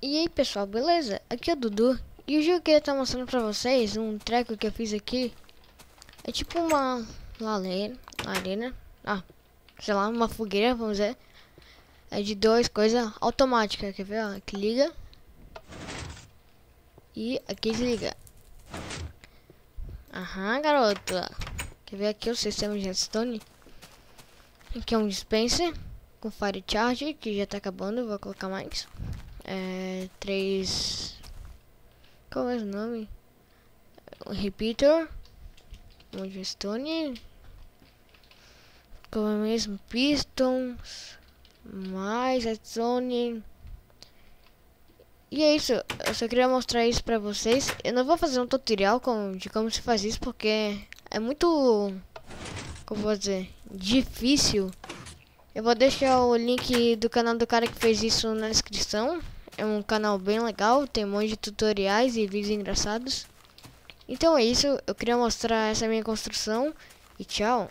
E aí pessoal, beleza? Aqui é o Dudu. E hoje eu queria estar mostrando pra vocês um treco que eu fiz aqui. É tipo uma lareira, sei lá, uma fogueira, vamos dizer. É de duas coisas automáticas, quer ver? Ó, aqui liga e aqui desliga. Aham, garoto. Quer ver aqui o sistema de redstone? Aqui é um dispenser com fire charge, que já tá acabando, vou colocar mais. Qual é o nome? Um repeater, um redstone, como é mesmo, pistons, mais redstone. E é isso, eu só queria mostrar isso pra vocês. Eu não vou fazer um tutorial de como se faz isso, porque é muito, como vou dizer, difícil. Eu vou deixar o link do canal do cara que fez isso na descrição. É um canal bem legal, tem um monte de tutoriais e vídeos engraçados. Então é isso, eu queria mostrar essa minha construção e tchau.